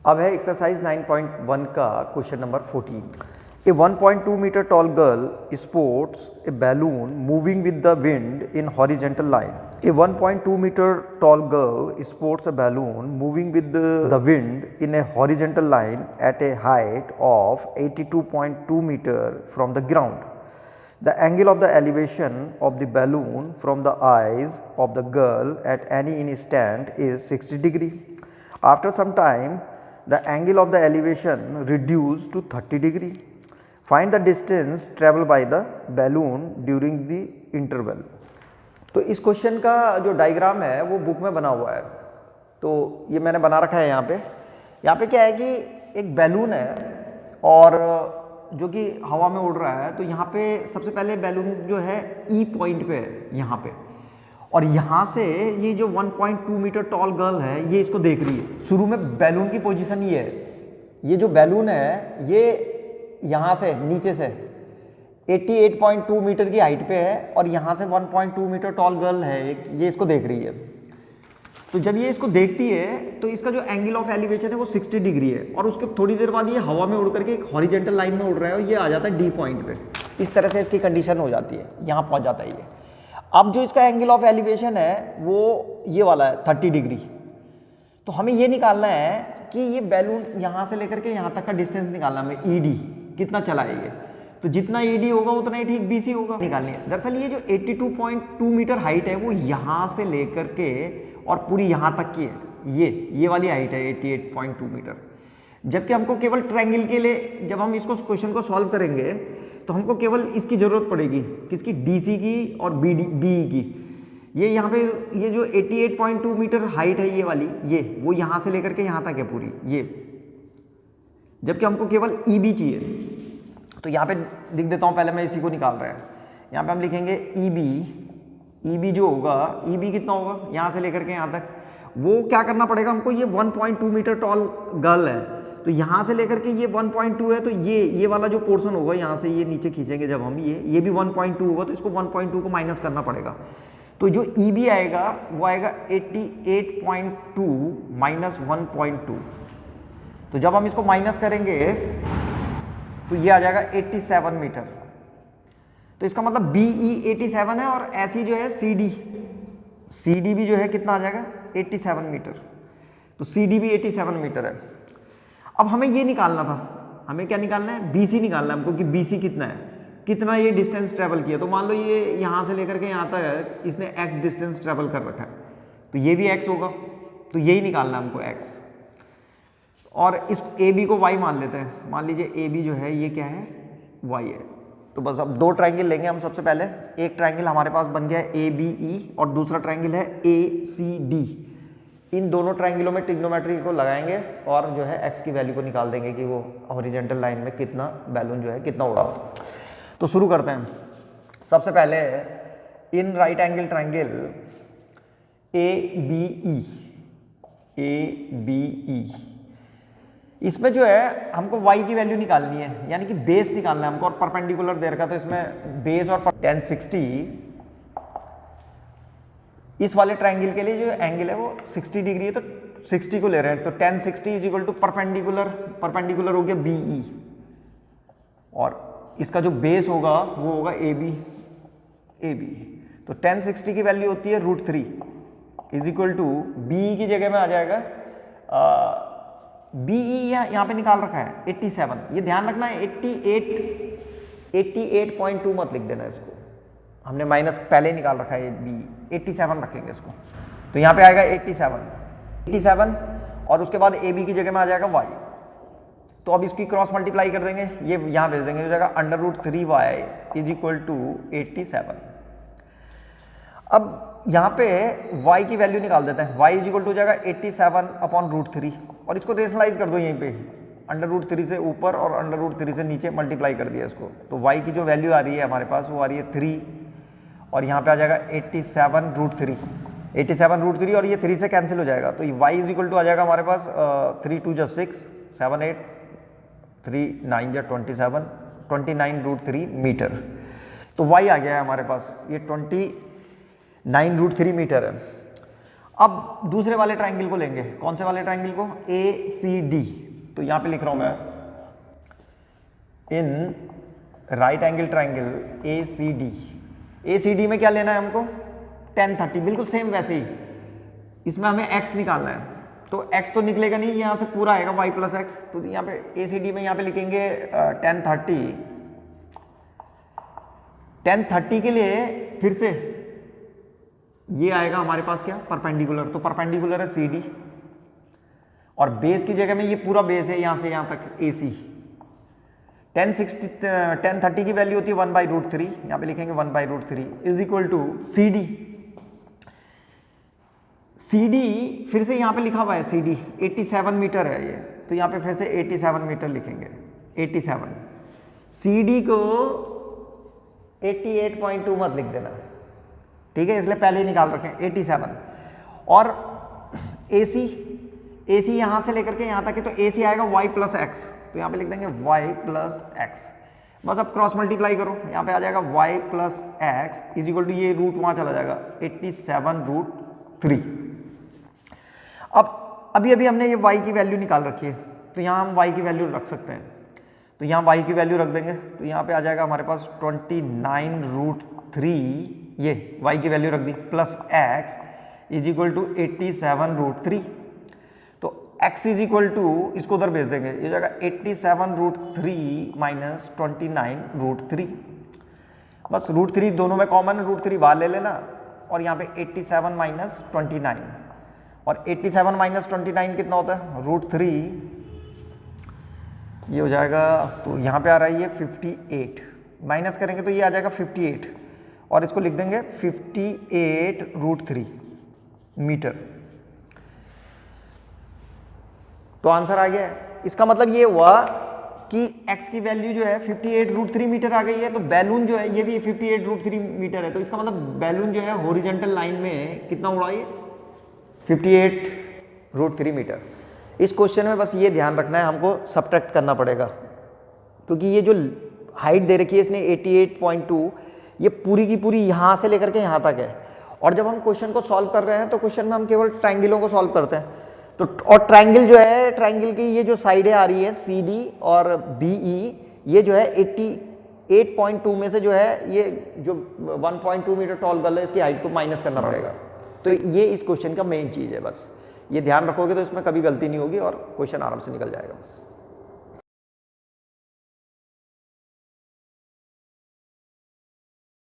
अब है एक्सरसाइज 9.1 का question number 14। A 1.2 metre tall girl sports a balloon moving with the wind in horizontal line. A 1.2 metre tall girl sports a balloon moving with the wind in a horizontal line at a height of 82.2 meter from the ground. The angle of the elevation of the balloon from the eyes of the girl at any instant is 60 degree. After some time, the angle of the elevation reduced to 30 degree. Find the distance traveled by the balloon during the interval. तो इस question का जो diagram है वो book में बना हुआ है, तो ये मैंने बना रखा है। यहाँ पे क्या है कि एक बैलून है और जो कि हवा में उड़ रहा है। तो यहाँ पे सबसे पहले बैलून जो है ई पॉइंट पे है यहाँ पे, और यहाँ से ये जो 1.2 मीटर टॉल गर्ल है ये इसको देख रही है। शुरू में बैलून की पोजीशन ये है, ये जो बैलून है ये यहाँ से नीचे से 88.2 मीटर की हाइट पे है और यहाँ से 1.2 मीटर टॉल गर्ल है ये इसको देख रही है। तो जब ये इसको देखती है तो इसका जो एंगल ऑफ एलिवेशन है वो 60 डिग्री है, और उसके थोड़ी देर बाद ये हवा में उड़ करके एक हॉरिजेंटल लाइन में उड़ रहा है और ये आ जाता है डी पॉइंट पे। इस तरह से इसकी कंडीशन हो जाती है, यहाँ पहुँच जाता है ये। अब जो इसका एंगल ऑफ एलिवेशन है वो ये वाला है 30 डिग्री। तो हमें ये निकालना है कि ये बैलून यहाँ से लेकर के यहाँ तक का डिस्टेंस निकालना है हमें, ईडी कितना चला है ये। तो जितना ईडी होगा उतना ही ठीक बीसी होगा, निकालनी है। दरअसल ये जो 82.2 मीटर हाइट है वो यहाँ से लेकर के और पूरी यहाँ तक की है, ये वाली हाइट है 88.2 मीटर। जबकि हमको केवल ट्रायंगल के लिए जब हम इसको क्वेश्चन को सॉल्व करेंगे तो हमको केवल इसकी ज़रूरत पड़ेगी, किसकी, डीसी की और बीई की। ये यहाँ पे ये जो 88.2 मीटर हाइट है ये वाली, ये वो यहाँ से लेकर के यहाँ तक है पूरी ये, जबकि हमको केवल ईबी चाहिए। तो यहाँ पे लिख देता हूँ, पहले मैं इसी को निकाल रहा है। यहाँ पे हम लिखेंगे ईबी जो होगा, ईबी कितना होगा यहाँ से लेकर के यहाँ तक, वो क्या करना पड़ेगा हमको, ये 1.2 मीटर टॉल गर्ल है तो यहाँ से लेकर के ये 1.2 है, तो ये वाला जो पोर्शन होगा यहाँ से ये नीचे खींचेंगे जब हम, ये भी 1.2 होगा तो इसको 1.2 को माइनस करना पड़ेगा। तो जो ईबी आएगा वो आएगा 88.2 माइनस 1.2। तो जब हम इसको माइनस करेंगे तो ये आ जाएगा 87 मीटर। तो इसका मतलब बीई 87 है और ऐसी जो है सीडी भी जो है कितना आ जाएगा 87 मीटर। तो सीडी भी 87 मीटर है। अब हमें ये निकालना था, हमें क्या निकालना है, बीसी निकालना है हमको कि बीसी कितना है, कितना ये डिस्टेंस ट्रेवल किया। तो मान लो ये यहाँ से लेकर के यहाँ तक इसने एक्स डिस्टेंस ट्रेवल कर रखा है, तो ये भी एक्स होगा, तो यही निकालना है हमको एक्स। और इस ए बी को वाई मान लेते हैं। मान लीजिए ए बी जो है ये क्या है, वाई है। तो बस अब दो ट्रायंगल लेंगे हम। सबसे पहले एक ट्रायंगल हमारे पास बन गया है ए बी ई और दूसरा ट्रायंगल है ए सी डी। इन दोनों ट्रायंगलों में ट्रिग्नोमेट्री को लगाएंगे और जो है एक्स की वैल्यू को निकाल देंगे कि वो हॉरिजेंटल लाइन में कितना बैलून जो है कितना उड़ा हो। तो शुरू करते हैं। सबसे पहले in right angle triangle A B E, इसमें जो है हमको y की वैल्यू निकालनी है, यानी कि बेस निकालना है हमको, और परपेंडिकुलर दे रखा, तो इसमें बेस और 1060 इस वाले ट्रायंगल के लिए जो एंगल है वो 60 डिग्री है, तो 60 को ले रहे हैं। तो 1060 इज इक्वल टू परपेंडिकुलर हो गया बीई, और इसका जो बेस होगा वो होगा ए बी। तो 1060 की वैल्यू होती है √3 इज इक्वल टू बीई की जगह में आ जाएगा बीई यहाँ पे निकाल रखा है 87। ये ध्यान रखना है 88.2 मत लिख देना इसको, हमने माइनस पहले ही निकाल रखा है। बी 87 रखेंगे इसको, तो यहाँ पे आएगा 87 और उसके बाद ए बी की जगह में आ जाएगा वाई। तो अब इसकी क्रॉस मल्टीप्लाई कर देंगे, ये यहाँ भेज देंगे, हो जाएगा √3y इज इक्वल टू 87। अब यहाँ पे y की वैल्यू निकाल देते हैं। y इज इक्वल टू हो जाएगा 87/√3 और इसको रेशनलाइज कर दो यहीं पे, √3 से ऊपर और √3 से नीचे मल्टीप्लाई कर दिया इसको। तो y की जो वैल्यू आ रही है हमारे पास वो आ रही है 3 और यहाँ पे आ जाएगा 87√3 और ये 3 से कैंसिल हो जाएगा। तो y इज इक्वल टू आ जाएगा हमारे पास 3 2 6 7 8 3 9 27 29√3 मीटर। तो y आ गया है हमारे पास, ये 29√3 मीटर है। अब दूसरे वाले ट्राइंगल को लेंगे, कौन से वाले ट्राइंगल को, ए सी डी। तो यहां पे लिख रहा हूं मैं, in right angle triangle A C D. A C D में क्या लेना है हमको, tan 30, बिल्कुल सेम वैसे ही इसमें हमें x निकालना है। तो x तो निकलेगा नहीं, यहाँ से पूरा आएगा y प्लस एक्स। तो यहाँ पे ए सी डी में यहाँ पे लिखेंगे tan 30। tan 30 के लिए फिर से ये आएगा हमारे पास क्या, परपेंडिकुलर। तो परपेंडिकुलर है सी डी, और बेस की जगह में ये पूरा बेस है यहाँ से यहाँ तक ए सी। tan 30 की वैल्यू होती है 1/√3, यहाँ पे लिखेंगे 1/√3 is equal to C D. C D फिर से यहाँ पे लिखा हुआ है, सी डी 87 मीटर है ये, तो यहाँ पे फिर से 87 मीटर लिखेंगे, 87। सी डी को 88.2 मत लिख देना, ठीक है, इसलिए पहले ही निकाल रखें 87। और ए सी यहाँ से लेकर के यहाँ तक है, तो ए सी आएगा y प्लस एक्स, तो यहाँ पे लिख देंगे y प्लस एक्स। बस अब क्रॉस मल्टीप्लाई करो, यहाँ पे आ जाएगा y plus X is equal to, ये रूट वहाँ चला जाएगा 87√3। अब अभी हमने ये y की वैल्यू निकाल रखी है, तो यहाँ हम y की वैल्यू रख सकते हैं। तो यहाँ y की वैल्यू रख देंगे, तो यहाँ पे आ जाएगा हमारे पास 29√3, ये y की वैल्यू रख दी, plus x is equal to 87√3। तो x इज इक्वल टू, इसको उधर भेज देंगे, ये जाएगा 87√3 माइनस 29√3। बस √3 दोनों में कॉमन है, √3 बाहर ले लेना, और यहाँ पे 87 माइनस 29, और 87 माइनस 29 कितना होता है, √3, ये हो जाएगा, तो यहाँ पे आ रहा है ये 58, माइनस करेंगे तो ये आ जाएगा 58, और इसको लिख देंगे 58√3 मीटर। तो आंसर आ गया है। इसका मतलब ये हुआ कि x की वैल्यू जो है 58√3 मीटर आ गई है, तो बैलून जो है ये भी 58√3 मीटर है। तो इसका मतलब बैलून जो है हॉरिजॉन्टल लाइन में कितना उड़ा है, 58√3 मीटर। इस क्वेश्चन में बस ये ध्यान रखना है, हमको सब्ट्रैक्ट करना पड़ेगा, क्योंकि ये जो हाइट दे रखी है इसने 88.2, ये पूरी की पूरी यहाँ से लेकर के यहाँ तक है। और जब हम क्वेश्चन को सॉल्व कर रहे हैं तो क्वेश्चन में हम केवल ट्राइंगलों को सॉल्व करते हैं। तो और ट्राइंगल जो है, ट्राइंगल की ये जो साइडें आ रही है सी डी और बी ई, ये जो है 88.2 में से जो है ये जो 1.2 मीटर टॉल गर्ल है, इसकी हाइट को माइनस करना पड़ेगा। तो ये इस क्वेश्चन का मेन चीज़ है, बस ये ध्यान रखोगे तो इसमें कभी गलती नहीं होगी और क्वेश्चन आराम से निकल जाएगा।